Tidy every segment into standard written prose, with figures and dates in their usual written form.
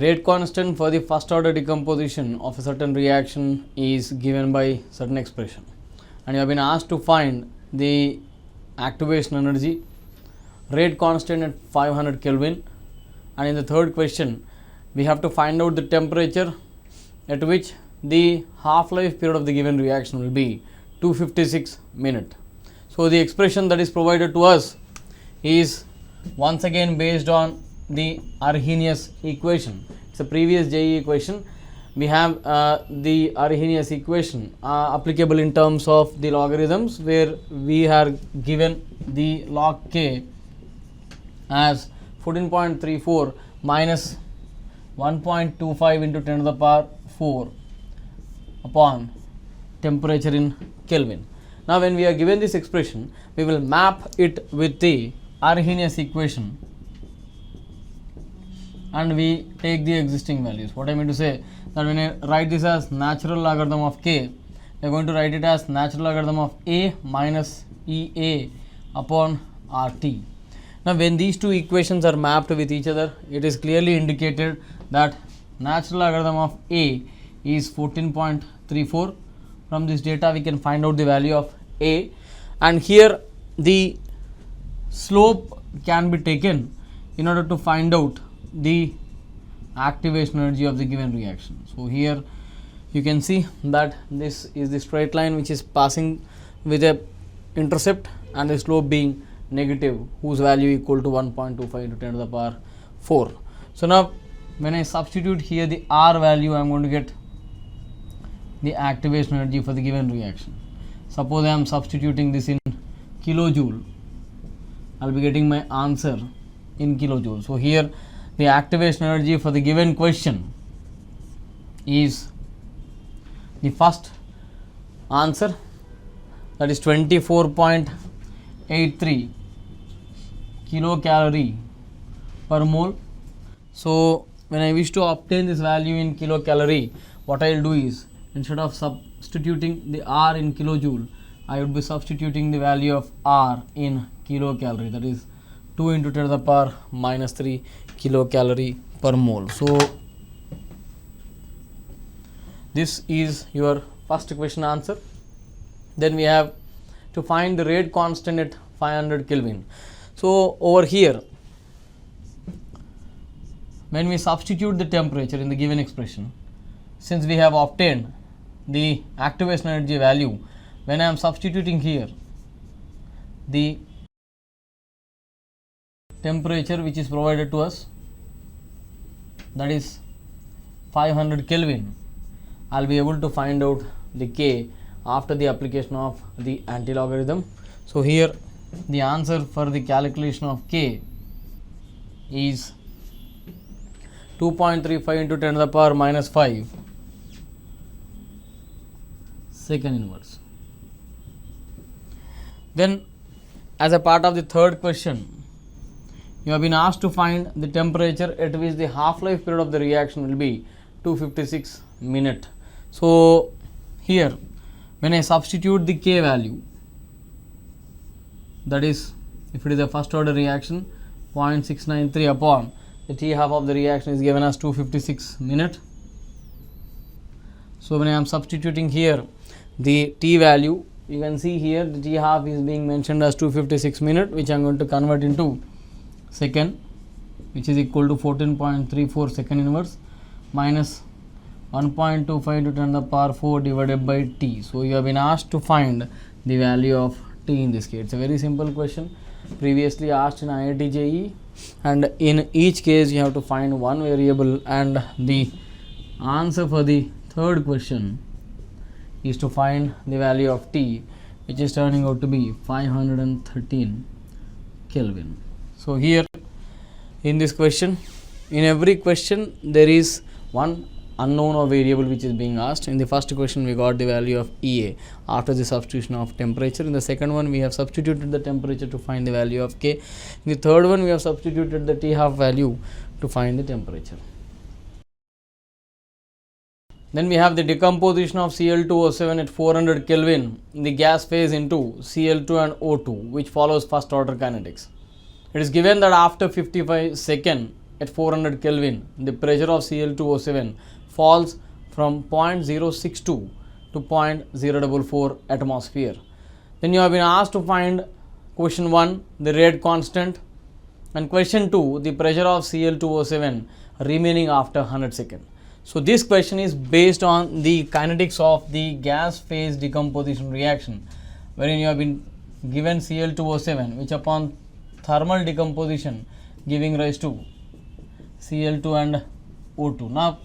rate constant for the first order decomposition of a certain reaction is given by certain expression, and you have been asked to find the activation energy, rate constant at 500 Kelvin, and in the third question we have to find out the temperature at which the half-life period of the given reaction will be 256 minutes. So the expression that is provided to us is once again based on the Arrhenius equation. It's a previous JEE question. We have the Arrhenius equation applicable in terms of the logarithms, where we are given the log K as 14.34 minus 1.25 into 10 to the power 4 upon temperature in Kelvin. Now when we are given this expression, we will map it with the Arrhenius equation and we take the existing values. What I mean to say, that when I write this as natural logarithm of K, we are going to write it as natural logarithm of A minus EA upon RT. Now when these two equations are mapped with each other, it is clearly indicated that natural logarithm of A is 14.34. From this data we can find out the value of A, and here the slope can be taken in order to find out the activation energy of the given reaction. So here you can see that this is the straight line which is passing with a intercept and the slope being negative, whose value equal to 1.25 into 10 to the power 4. So now when I substitute here the R value, I am going to get the activation energy for the given reaction. Suppose I am substituting this in kilojoule, I will be getting my answer in kilojoule. So here the activation energy for the given question is the first answer, that is 24.83 kilocalorie per mole. So when I wish to obtain this value in kilocalorie, what I will do is, instead of substituting the R in kilojoule, I would be substituting the value of R in kilocalorie, that is 2 into 10 to the power minus 3 kilocalorie per mole. So this is your first question answer. Then we have to find the rate constant at 500 Kelvin. So over here, when we substitute the temperature in the given expression, since we have obtained the activation energy value, when I am substituting here the temperature which is provided to us, that is 500 Kelvin, I will be able to find out the K after the application of the anti-logarithm. So here the answer for the calculation of K is 2.35 into 10 to the power minus 5 second inverse. Then as a part of the third question, you have been asked to find the temperature at which the half-life period of the reaction will be 256 minutes. So here when I substitute the K value, that is, if it is a first order reaction, 0.693 upon the T half of the reaction is given as 256 minutes. So when I am substituting here the T value, you can see here the T half is being mentioned as 256 minutes, which I am going to convert into second, which is equal to 14.34 second inverse minus 1.25 to 10 to the power 4 divided by T. So you have been asked to find the value of T in this case. It's a very simple question, previously asked in IIT JEE, and in each case you have to find one variable, and the answer for the third question is to find the value of T, which is turning out to be 513 Kelvin. So here in this question, in every question there is one unknown or variable which is being asked. In the first question we got the value of EA after the substitution of temperature. In the second one we have substituted the temperature to find the value of K. In the third one we have substituted the T half value to find the temperature. Then we have the decomposition of Cl2O7 at 400 Kelvin in the gas phase into Cl2 and O2, which follows first order kinetics. It is given that after 55 seconds at 400 Kelvin, the pressure of Cl2O7 falls from 0.062 to 0.044 atmosphere. Then you have been asked to find question 1, the rate constant, and question 2, the pressure of Cl2O7 remaining after 100 seconds. So this question is based on the kinetics of the gas phase decomposition reaction, wherein you have been given Cl2O7, which upon thermal decomposition giving rise to Cl2 and O2. Now,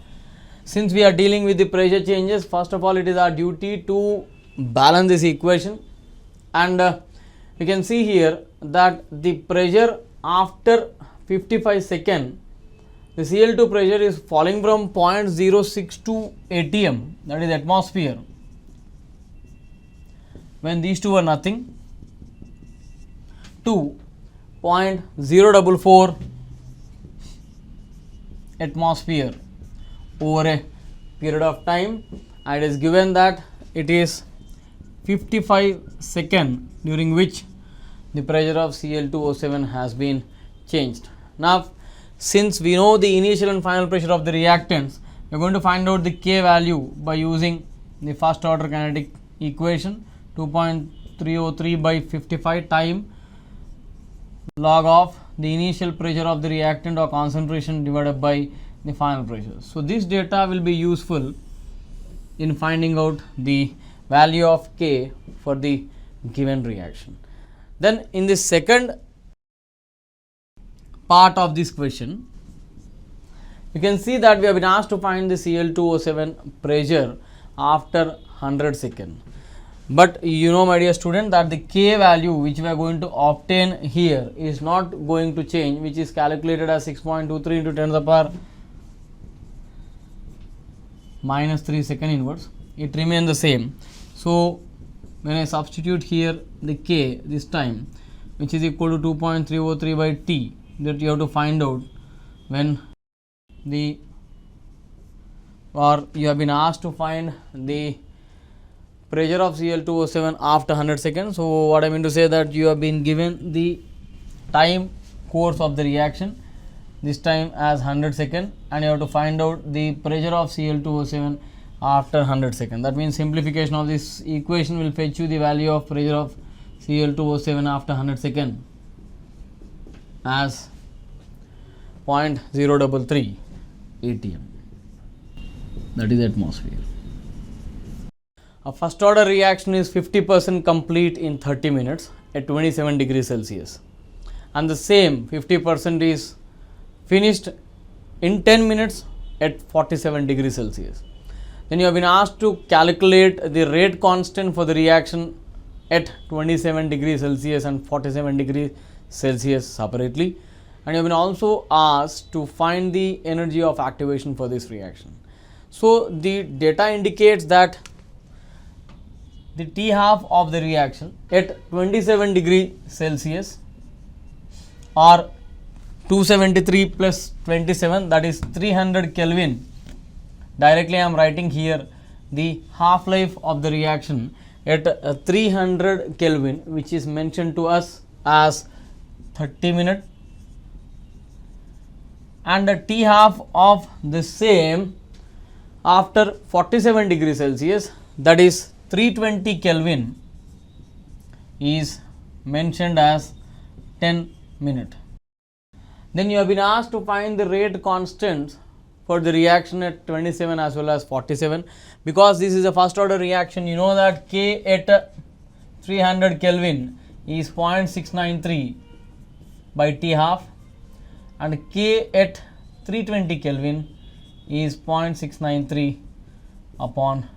since we are dealing with the pressure changes, first of all, it is our duty to balance this equation, and you can see here that the pressure after 55 seconds, the Cl2 pressure is falling from 0.062 atm, that is atmosphere, when these two are nothing, to 0.044 atmosphere over a period of time, and it is given that it is 55 seconds during which the pressure of Cl2O7 has been changed. Now, since we know the initial and final pressure of the reactants, we are going to find out the K value by using the first order kinetic equation, 2.303 by 55 time log of the initial pressure of the reactant or concentration divided by the final pressure. So this data will be useful in finding out the value of K for the given reaction. Then in the second part of this question, you can see that we have been asked to find the Cl2O7 pressure after 100 seconds. But you know, my dear student, that the K value which we are going to obtain here is not going to change, which is calculated as 6.23 into 10 to the power minus 3 second inverse. It remains the same. So when I substitute here the K this time, which is equal to 2.303 by T, that you have to find out when the, or you have been asked to find the pressure of Cl2O7 after 100 seconds. So what I mean to say, that you have been given the time course of the reaction, this time as 100 seconds, and you have to find out the pressure of Cl2O7 after 100 seconds. That means simplification of this equation will fetch you the value of pressure of Cl2O7 after 100 seconds as 0.033 atm, that is atmosphere. A first order reaction is 50% complete in 30 minutes at 27 degrees Celsius, and the same 50% is finished in 10 minutes at 47 degrees Celsius. Then you have been asked to calculate the rate constant for the reaction at 27 degrees Celsius and 47 degrees Celsius separately, and you have been also asked to find the energy of activation for this reaction. So the data indicates that the T half of the reaction at 27 degrees Celsius, or 273 plus 27, that is 300 Kelvin. Directly I am writing here the half life of the reaction at 300 Kelvin, which is mentioned to us as 30 minutes, and the T half of the same after 47 degrees Celsius, that is 320 Kelvin, is mentioned as 10 minutes. Then you have been asked to find the rate constants for the reaction at 27 as well as 47. Because this is a first order reaction, you know that K at 300 Kelvin is 0.693 by T half, and K at 320 Kelvin is 0.693 upon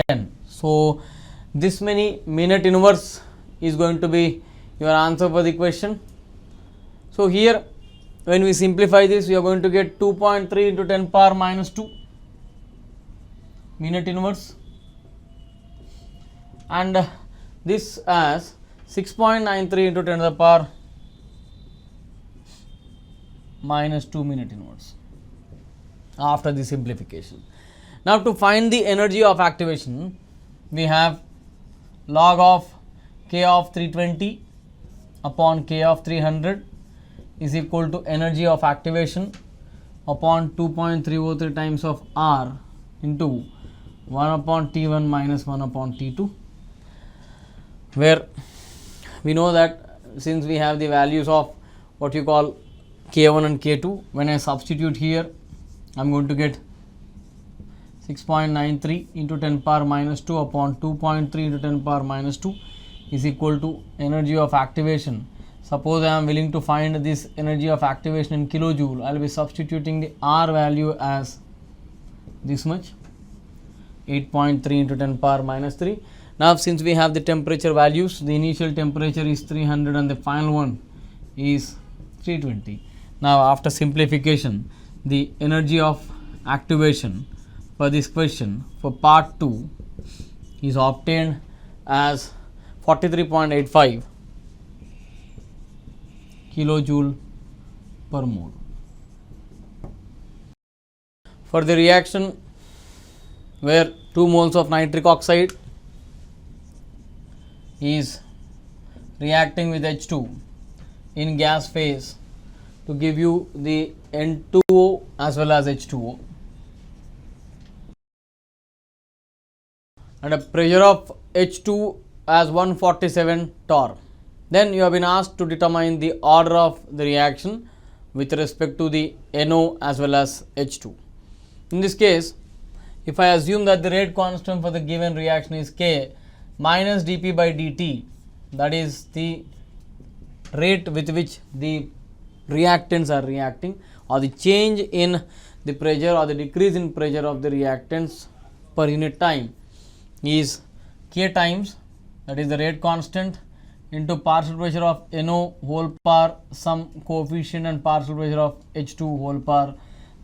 10. So this many minute inverse is going to be your answer for the question. So here when we simplify this, we are going to get 2.3 into 10 power minus 2 minute inverse, and this as 6.93 into 10 to the power minus 2 minute inverse after the simplification. Now to find the energy of activation, we have log of K of 320 upon K of 300 is equal to energy of activation upon 2.303 times of R into 1 upon T1 minus 1 upon T2, where we know that since we have the values of what you call K1 and K2, when I substitute here, I am going to get 6.93 into 10 power minus 2 upon 2.3 into 10 power minus 2 is equal to energy of activation. Suppose I am willing to find this energy of activation in kilojoule, I will be substituting the R value as this much, 8.3 into 10 power minus 3. Now, since we have the temperature values, the initial temperature is 300 and the final one is 320. Now, after simplification, the energy of activation for this question for part 2 is obtained as 43.85 kilojoule per mole. For the reaction where 2 moles of nitric oxide is reacting with H2 in gas phase to give you the N2O as well as H2O, and a pressure of H2 as 147 torr. Then you have been asked to determine the order of the reaction with respect to the NO as well as H2. In this case, if I assume that the rate constant for the given reaction is K minus dP by dt, that is the rate with which the reactants are reacting, or the change in the pressure or the decrease in pressure of the reactants per unit time is K times, that is the rate constant, into partial pressure of NO whole power some coefficient and partial pressure of H2 whole power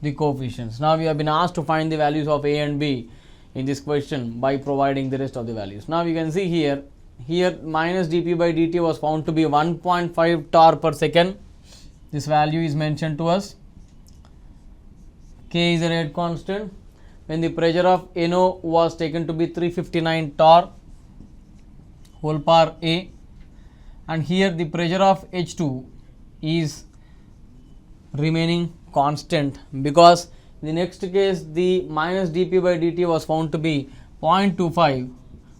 the coefficients. Now we have been asked to find the values of A and B in this question by providing the rest of the values. Now you can see here minus dP by dt was found to be 1.5 torr per second. This value is mentioned to us. K is a rate constant. When the pressure of NO was taken to be 359 torr whole power A, and here the pressure of H2 is remaining constant, because in the next case the minus dP by dt was found to be 0.25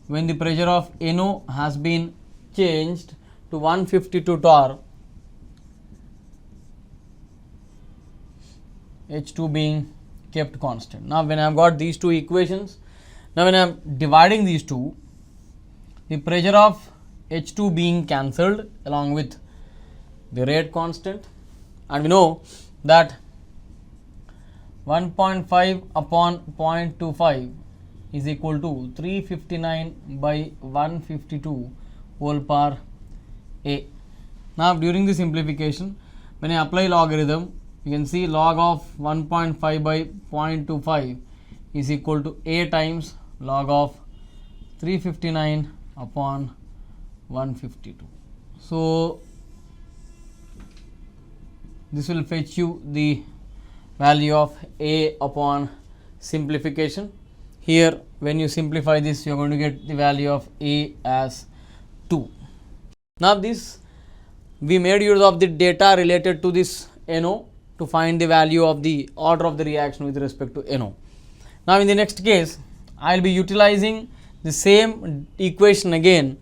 when the pressure of NO has been changed to 152 torr, H2 being kept constant. Now when I have got these two equations, now when I am dividing these two, the pressure of H2 being cancelled along with the rate constant, and we know that 1.5 upon 0.25 is equal to 359 by 152 whole power A. Now during the simplification, when I apply logarithm, you can see log of 1.5 by 0.25 is equal to A times log of 359 upon 152. So this will fetch you the value of A upon simplification. Here when you simplify this, you are going to get the value of A as 2. Now this, we made use of the data related to this NO to find the value of the order of the reaction with respect to NO. Now in the next case, I will be utilizing the same equation again,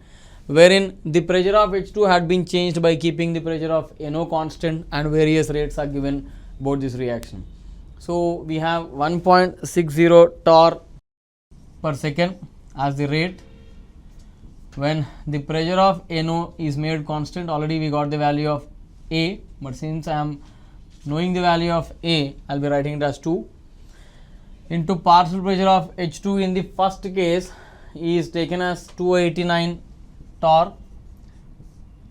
wherein the pressure of H2 had been changed by keeping the pressure of NO constant and various rates are given about this reaction. So we have 1.60 torr per second as the rate. When the pressure of NO is made constant, already we got the value of A, but since I am knowing the value of A, I will be writing it as 2 into partial pressure of H2 in the first case is taken as 289 torr.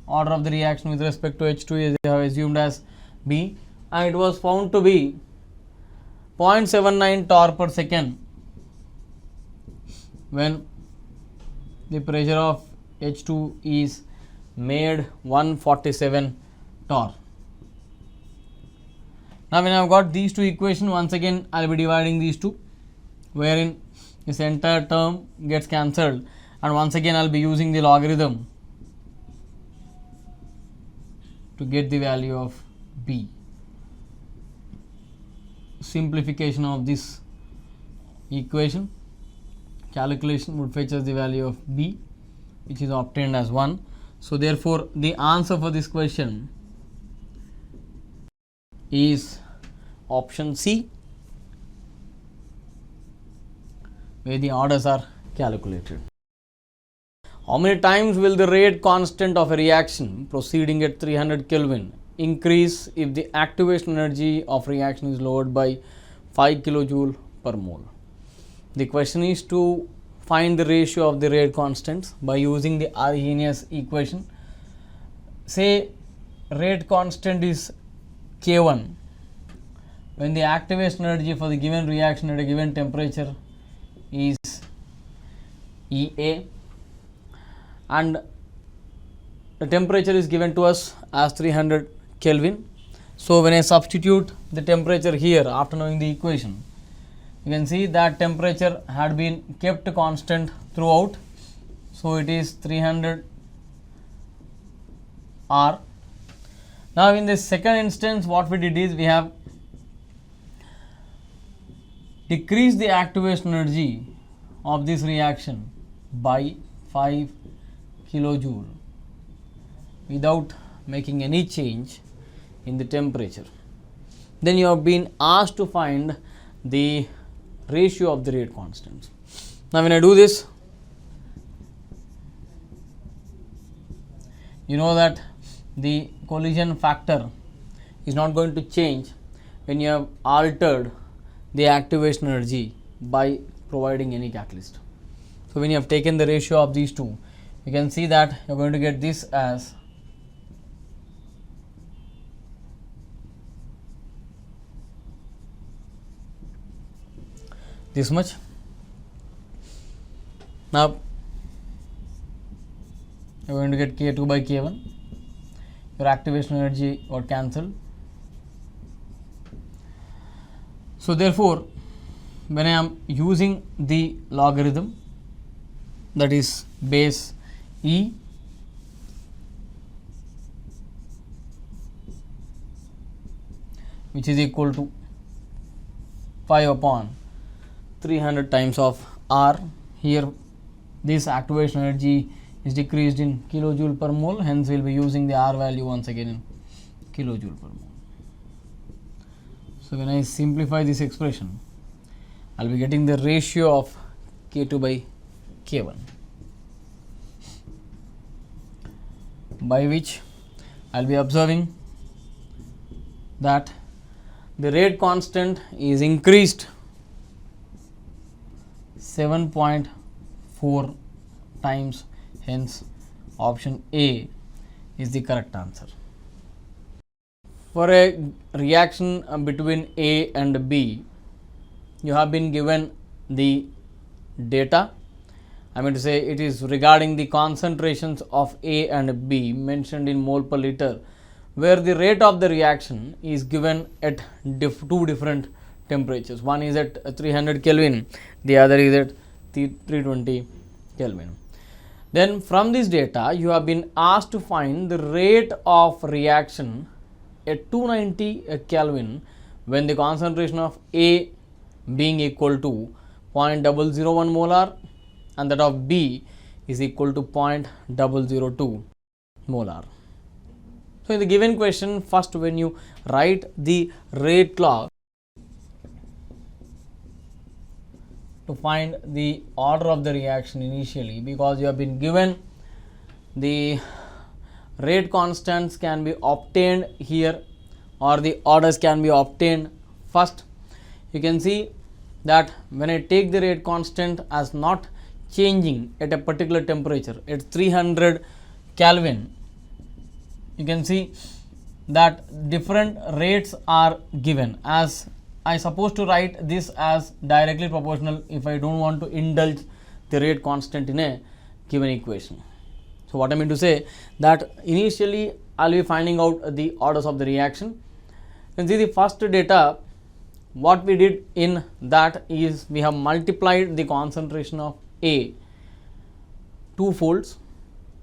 Order of the reaction with respect to H2 is assumed as B, and it was found to be 0.79 torr per second when the pressure of H2 is made 147 torr. Now when I have got these two equations, once again I will be dividing these two, wherein this entire term gets cancelled, and once again I will be using the logarithm to get the value of B. Simplification of this equation, calculation would fetch us the value of B, which is obtained as 1. So therefore the answer for this question is option C, where the orders are calculated. How many times will the rate constant of a reaction proceeding at 300 Kelvin increase if the activation energy of reaction is lowered by 5 kilojoule per mole? The question is to find the ratio of the rate constants by using the Arrhenius equation. Say rate constant is K1 when the activation energy for the given reaction at a given temperature is EA, and the temperature is given to us as 300 Kelvin. So when I substitute the temperature here after knowing the equation, you can see that temperature had been kept constant throughout. So it is 300 R. Now in this second instance, what we did is we have decreased the activation energy of this reaction by 5 kilojoule without making any change in the temperature. Then you have been asked to find the ratio of the rate constants. Now when I do this, you know that the collision factor is not going to change when you have altered the activation energy by providing any catalyst. So when you have taken the ratio of these two, you can see that you are going to get this as this much. Now you are going to get K2 by K1. Your activation energy got cancelled. So therefore, when I am using the logarithm, that is base E, which is equal to 5 upon 300 times of R. Here this activation energy is decreased in kilojoule per mole, hence we will be using the R value once again in kilojoule per mole. So when I simplify this expression, I will be getting the ratio of K2 by K1, by which I will be observing that the rate constant is increased 7.4 times, hence option A is the correct answer. For a reaction between A and B, you have been given the data. I mean to say it is regarding the concentrations of A and B mentioned in mole per liter, where the rate of the reaction is given at two different temperatures. One is at 300 Kelvin, the other is at 320 Kelvin. Then from this data, you have been asked to find the rate of reaction at 290 Kelvin when the concentration of A being equal to 0.001 molar and that of B is equal to 0.002 molar. So in the given question, first when you write the rate law to find the order of the reaction initially, because you have been given the rate constants can be obtained here or the orders can be obtained first. You can see that when I take the rate constant as not changing at a particular temperature at 300 Kelvin, you can see that different rates are given. As I supposed to write this as directly proportional if I don't want to indulge the rate constant in a given equation. So what I mean to say that initially I will be finding out the orders of the reaction. You can see the first data, what we did in that is we have multiplied the concentration of A two folds.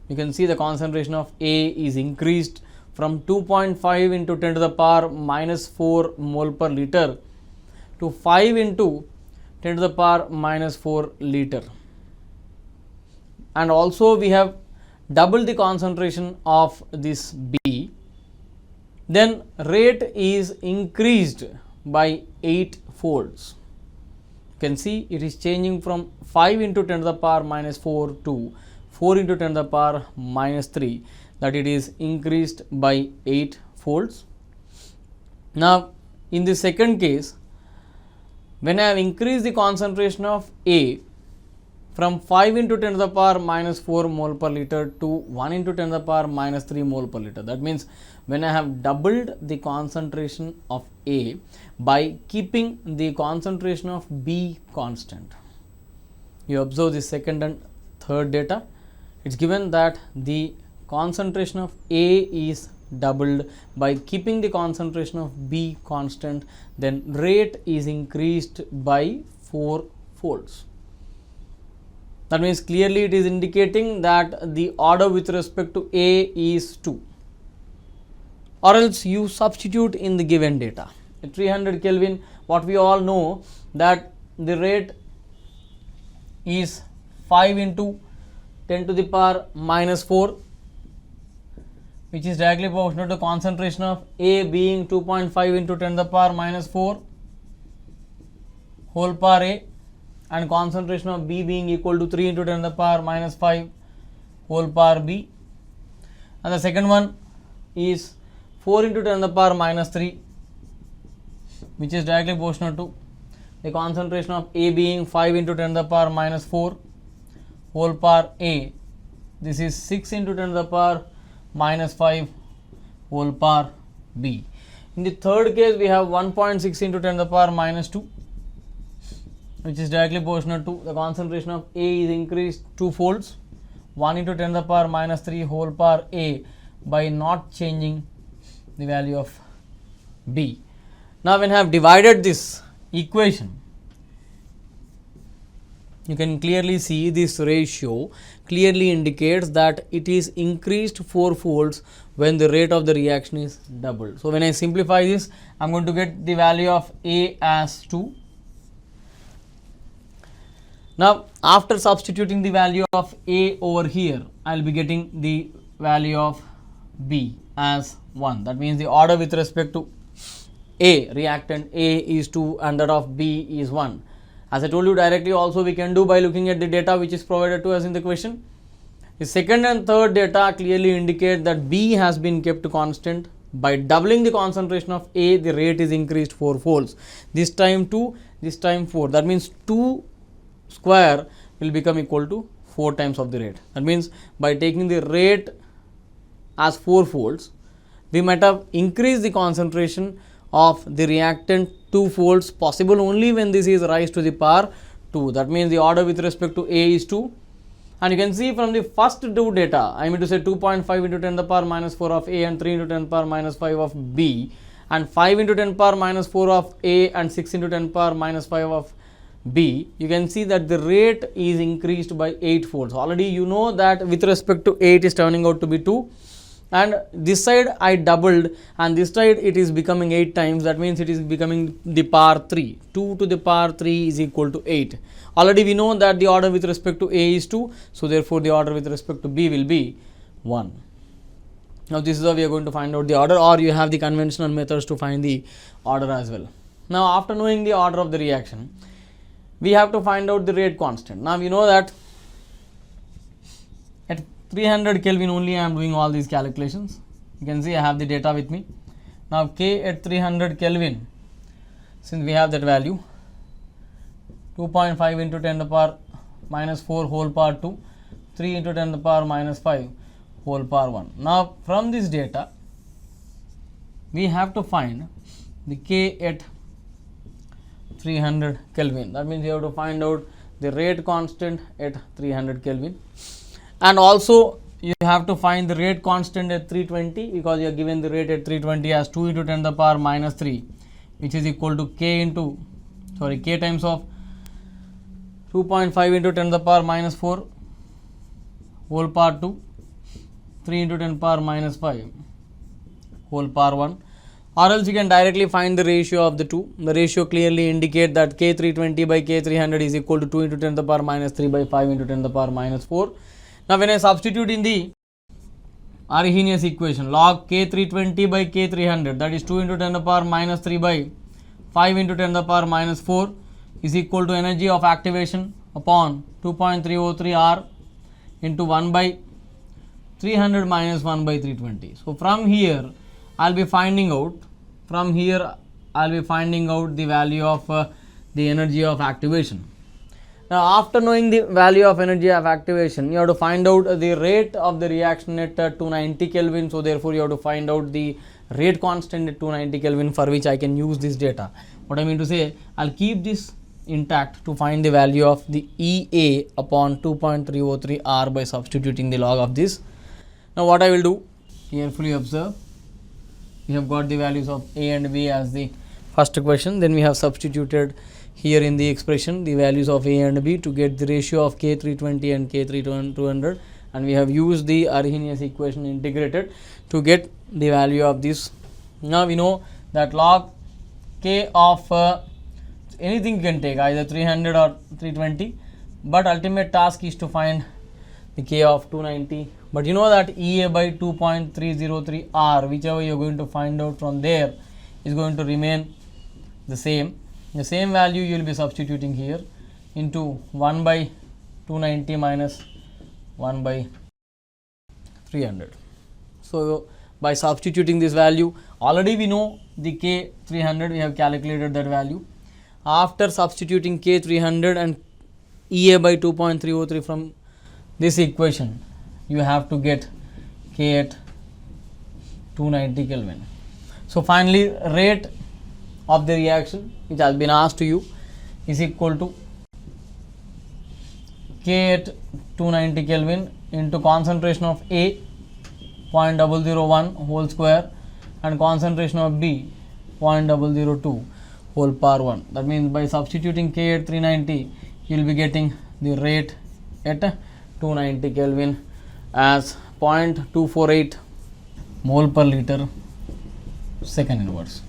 You can see the concentration of A is increased from 2.5 into 10 to the power minus 4 mole per liter to 5 into 10 to the power minus 4 liter. And also we have doubled the concentration of this B, then rate is increased by 8 folds. You can see it is changing from 5 into 10 to the power minus 4 to 4 into 10 to the power minus 3, that it is increased by 8 folds. Now in the second case, when I have increased the concentration of A from 5 into 10 to the power minus 4 mole per liter to 1 into 10 to the power minus 3 mole per liter. That means when I have doubled the concentration of A by keeping the concentration of B constant. You observe the second and third data. It's given that the concentration of A is doubled by keeping the concentration of B constant, then rate is increased by 4 folds. That means clearly it is indicating that the order with respect to A is 2. Or else you substitute in the given data. At 300 Kelvin, what we all know that the rate is 5 into 10 to the power minus 4, which is directly proportional to concentration of A being 2.5 into 10 to the power minus 4 whole power A, and concentration of B being equal to 3 into 10 to the power minus 5 whole power B. And the second one is 4 into 10 to the power minus 3, which is directly proportional to the concentration of A being 5 into 10 to the power minus 4 whole power A. This is 6 into 10 to the power minus 5 whole power B. In the third case, we have 1.6 into 10 to the power minus 2, which is directly proportional to the concentration of A is increased 2 folds, 1 into 10 to the power minus 3 whole power A, by not changing the value of B. Now when I have divided this equation, you can clearly see this ratio clearly indicates that it is increased 4 folds when the rate of the reaction is doubled. So when I simplify this, I am going to get the value of A as 2. Now after substituting the value of A over here, I will be getting the value of B as 1. That means the order with respect to A, reactant A is 2 and that of B is 1. As I told you directly, also we can do by looking at the data which is provided to us in the question. The second and third data clearly indicate that B has been kept constant. By doubling the concentration of A, the rate is increased 4 folds. This time 2, this time 4. That means 2 square will become equal to 4 times of the rate. That means by taking the rate as 4 folds, we might have increased the concentration of the reactant 2 folds, possible only when this is raised to the power 2. That means the order with respect to A is 2. And you can see from the first 2 data, I mean to say 2.5 into 10 to the power minus 4 of A and 3 into 10 to the power minus 5 of B, and 5 into 10 to the power minus 4 of A and 6 into 10 to the power minus 5 of B, you can see that the rate is increased by 8 folds. Already you know that with respect to A it is turning out to be 2, and this side I doubled and this side it is becoming 8 times. That means it is becoming the power 3. 2 to the power 3 is equal to 8. Already we know that the order with respect to A is 2, so therefore the order with respect to B will be 1. Now this is how we are going to find out the order, or you have the conventional methods to find the order as well. Now after knowing the order of the reaction, we have to find out the rate constant. Now we know that at 300 Kelvin only I am doing all these calculations. You can see I have the data with me. Now K at 300 Kelvin, since we have that value, 2.5 into 10 to the power minus 4 whole power 2, 3 into 10 to the power minus 5 whole power 1. Now from this data, we have to find the K at 300 Kelvin. That means you have to find out the rate constant at 300 Kelvin. And also you have to find the rate constant at 320, because you are given the rate at 320 as 2 into 10 to the power minus 3, which is equal to K times of 2.5 into 10 to the power minus 4 whole power 2, 3 into 10 power minus 5 whole power 1, or else you can directly find the ratio of the two. The ratio clearly indicate that K320 by K300 is equal to 2 into 10 to the power minus 3 by 5 into 10 to the power minus 4. Now when I substitute in the Arrhenius equation, log K320 by K300, that is 2 into 10 to the power minus 3 by 5 into 10 to the power minus 4 is equal to energy of activation upon 2.303 R into 1 by 300 minus 1 by 320. So from here I will be finding out the value of the energy of activation. Now after knowing the value of energy of activation, you have to find out the rate of the reaction at 290 Kelvin. So therefore you have to find out the rate constant at 290 Kelvin, for which I can use this data. What I mean to say, I will keep this intact to find the value of the EA upon 2.303 R by substituting the log of this. Now what I will do, carefully observe, we have got the values of A and B as the first question, then we have substituted here in the expression the values of A and B to get the ratio of K320 and K300, and we have used the Arrhenius equation integrated to get the value of this. Now we know that log K of anything you can take, either 300 or 320, but ultimate task is to find the K of 290. But you know that EA by 2.303 R, whichever you are going to find out from there, is going to remain the same. The same value you will be substituting here into 1 by 290 minus 1 by 300. So by substituting this value, already we know the K300, we have calculated that value. After substituting K300 and EA by 2.303 from this equation, you have to get K at 290 Kelvin. So finally rate of the reaction which has been asked to you is equal to K at 290 Kelvin into concentration of A 0.001 whole square and concentration of B 0.002 whole power 1. That means by substituting K at 390, you will be getting the rate at 290 Kelvin as 0.248 mole per liter second inverse.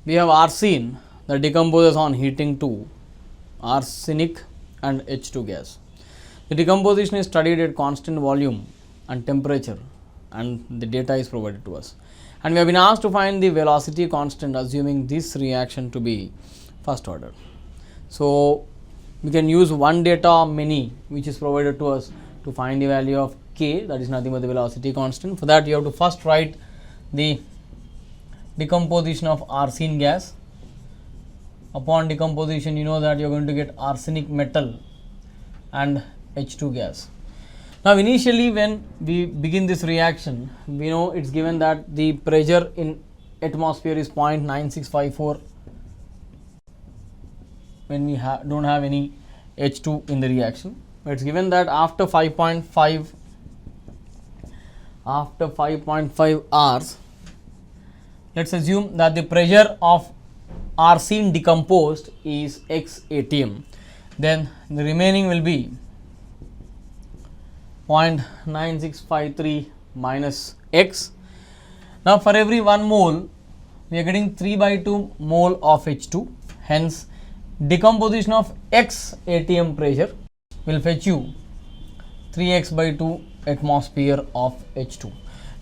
We have arsine that decomposes on heating to arsenic and H2 gas. The decomposition is studied at constant volume and temperature, and the data is provided to us. And we have been asked to find the velocity constant assuming this reaction to be first order. So we can use one data many which is provided to us to find the value of K, that is nothing but the velocity constant. For that you have to first write the decomposition of arsine gas. Upon decomposition, you know that you are going to get arsenic metal and H2 gas. Now initially when we begin this reaction, we know it is given that the pressure in atmosphere is 0.9654 when we don't have any H2 in the reaction. It is given that after 5.5 hours, let us assume that the pressure of arsine decomposed is X atm, then the remaining will be 0.9653 minus X. Now for every 1 mole we are getting 3/2 mole of H2, hence decomposition of X atm pressure will fetch you 3x/2 atmosphere of H2.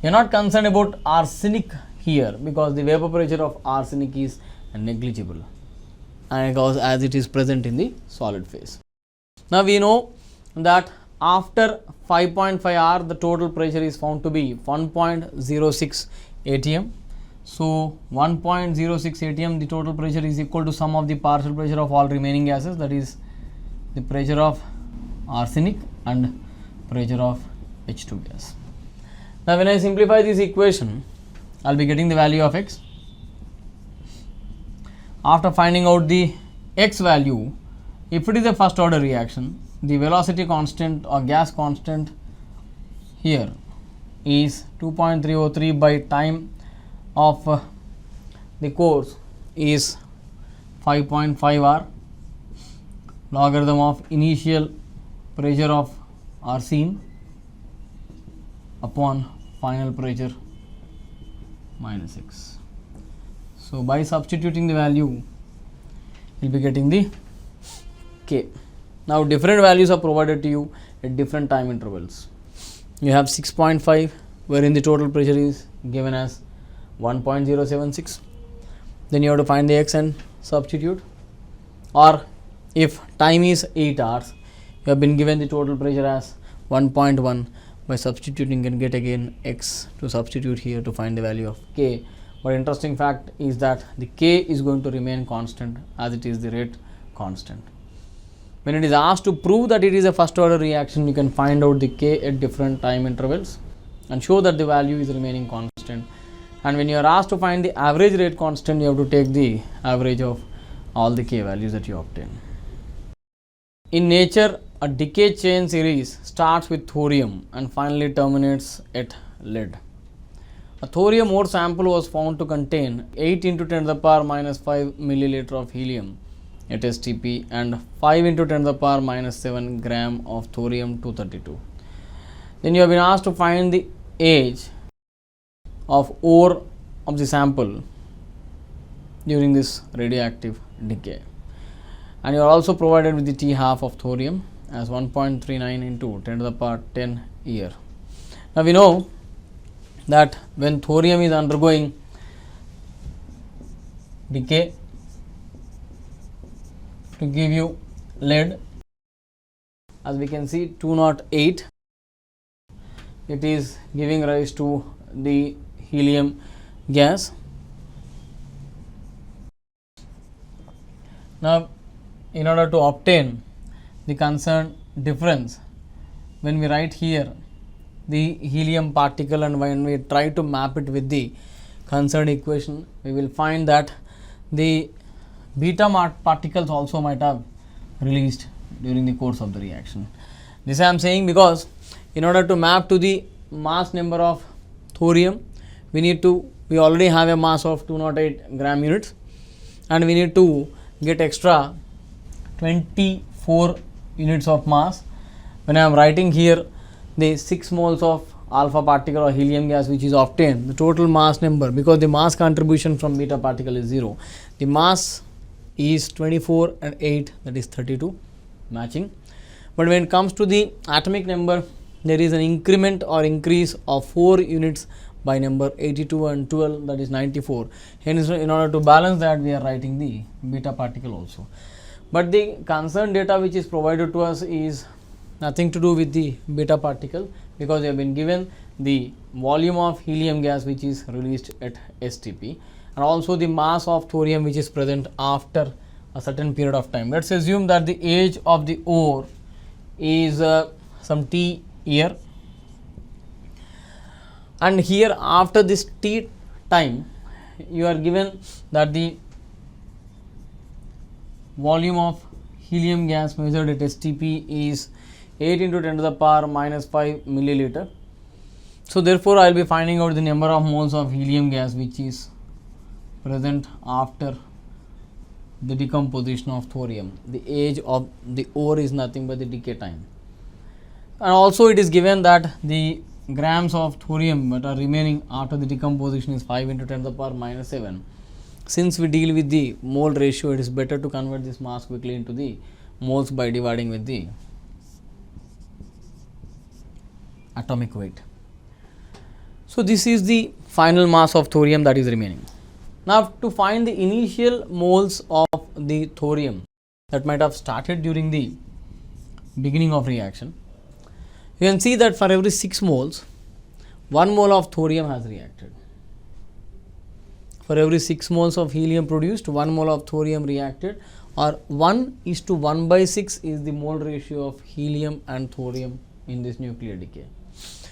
We are not concerned about arsenic here because the vapor pressure of arsenic is negligible, and because as it is present in the solid phase. Now we know that after 5.5 hour the total pressure is found to be 1.06 atm. So 1.06 atm, the total pressure is equal to sum of the partial pressure of all remaining gases, that is the pressure of arsenic and pressure of H2 gas. Now when I simplify this equation, I will be getting the value of X. After finding out the X value, if it is a first order reaction, the velocity constant or gas constant here is 2.303 by time of the course is 5.5 R, logarithm of initial pressure of arsine upon final pressure minus x. So by substituting the value, you'll be getting the K. Now different values are provided to you at different time intervals. You have 6.5, wherein the total pressure is given as 1.076. Then you have to find the x and substitute. Or if time is 8 hours, you have been given the total pressure as 1.1. By substituting, you can get again x to substitute here to find the value of K. But interesting fact is that the K is going to remain constant as it is the rate constant. When it is asked to prove that it is a first order reaction, you can find out the K at different time intervals and show that the value is remaining constant. And when you are asked to find the average rate constant, you have to take the average of all the K values that you obtain. In nature, a decay chain series starts with thorium and finally terminates at lead. A thorium ore sample was found to contain 8 into 10 to the power minus 5 milliliter of helium at STP and 5 into 10 to the power minus 7 gram of thorium 232. Then you have been asked to find the age of ore of the sample during this radioactive decay. And you are also provided with the T half of thorium as 1.39 into 10 to the power 10 year. Now we know that when thorium is undergoing decay to give you lead, as we can see 208, it is giving rise to the helium gas. Now in order to obtain the concerned difference, when we write here the helium particle and when we try to map it with the concerned equation, we will find that the beta particles also might have released during the course of the reaction. This I am saying because in order to map to the mass number of thorium, we already have a mass of 208 gram units and we need to get extra 24 units of mass. When I am writing here the 6 moles of alpha particle or helium gas which is obtained, the total mass number, because the mass contribution from beta particle is 0, the mass is 24 and 8, that is 32, matching. But when it comes to the atomic number, there is an increment or increase of 4 units by number 82 and 12, that is 94. Hence, in order to balance that, we are writing the beta particle also. But the concerned data which is provided to us is nothing to do with the beta particle, because we have been given the volume of helium gas which is released at STP and also the mass of thorium which is present after a certain period of time. Let us assume that the age of the ore is some T year, and here after this T time you are given that the volume of helium gas measured at STP is 8 into 10 to the power minus 5 milliliter. So therefore, I will be finding out the number of moles of helium gas which is present after the decomposition of thorium. The age of the ore is nothing but the decay time. And also it is given that the grams of thorium that are remaining after the decomposition is 5 into 10 to the power minus 7. Since we deal with the mole ratio, it is better to convert this mass quickly into the moles by dividing with the atomic weight. So this is the final mass of thorium that is remaining. Now to find the initial moles of the thorium that might have started during the beginning of reaction, you can see that for every 6 moles, 1 mole of thorium has reacted. For every 6 moles of helium produced, 1 mole of thorium reacted, or 1:1/6 is the mole ratio of helium and thorium in this nuclear decay.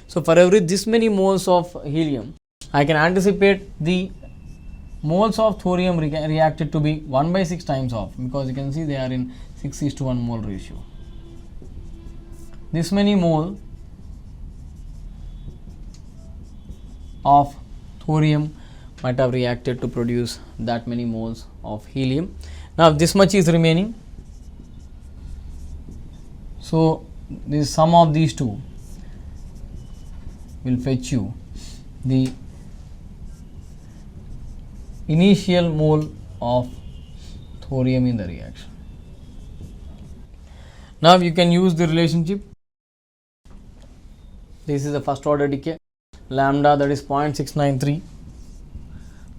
So for every this many moles of helium, I can anticipate the moles of thorium reacted to be 1/6 times of, because you can see they are in 6:1 mole ratio. This many mole of thorium might have reacted to produce that many moles of helium. Now this much is remaining. So this sum of these two will fetch you the initial mole of thorium in the reaction. Now you can use the relationship. This is the first order decay, lambda, that is 0.693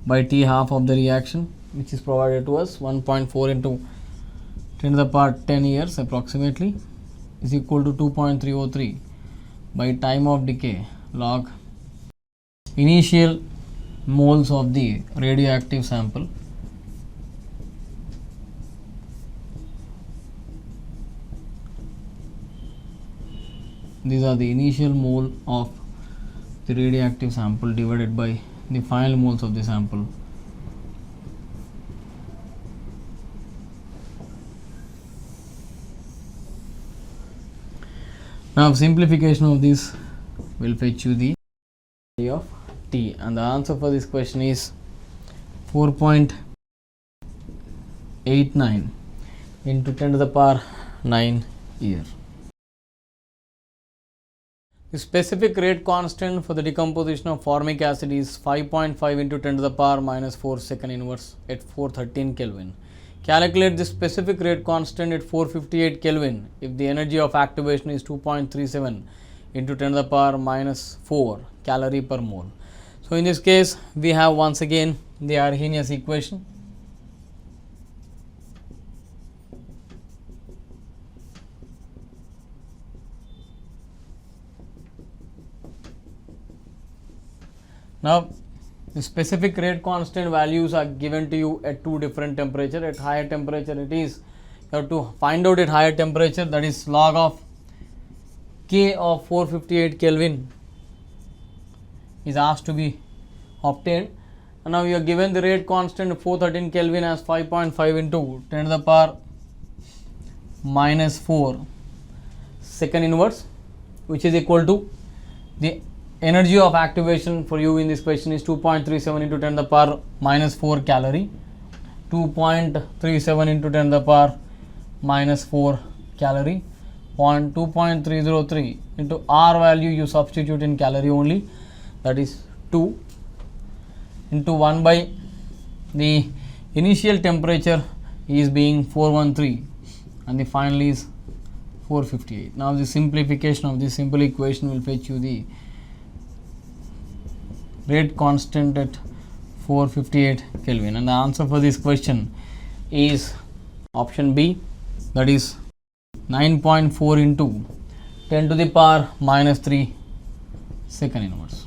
by T half of the reaction, which is provided to us, 1.4 into 10 to the power 10 years approximately, is equal to 2.303 by time of decay log initial moles of the radioactive sample these are the initial mole of the radioactive sample divided by the final moles of the sample. Now simplification of this will fetch you the value of T, and the answer for this question is 4.89 into 10 to the power 9 year. The specific rate constant for the decomposition of formic acid is 5.5 into 10 to the power minus 4 second inverse at 413 Kelvin. Calculate the specific rate constant at 458 Kelvin if the energy of activation is 2.37 into 10 to the power minus 4 calorie per mole. So in this case, we have once again the Arrhenius equation. Now the specific rate constant values are given to you at two different temperatures. At higher temperature it is, you have to find out at higher temperature, that is log of K of 458 Kelvin is asked to be obtained, and now you are given the rate constant 413 Kelvin as 5.5 into 10 to the power minus 4 second inverse, which is equal to the energy of activation for you in this question is 2.37 into 10 to the power minus 4 calorie, 2.37 into 10 to the power minus 4 calorie, 2.303 into R value you substitute in calorie only, that is 2 into 1 by the initial temperature is being 413 and the final is 458. Now the simplification of this simple equation will fetch you the rate constant at 458 Kelvin, and the answer for this question is option B, that is 9.4 into 10 to the power minus 3 second inverse.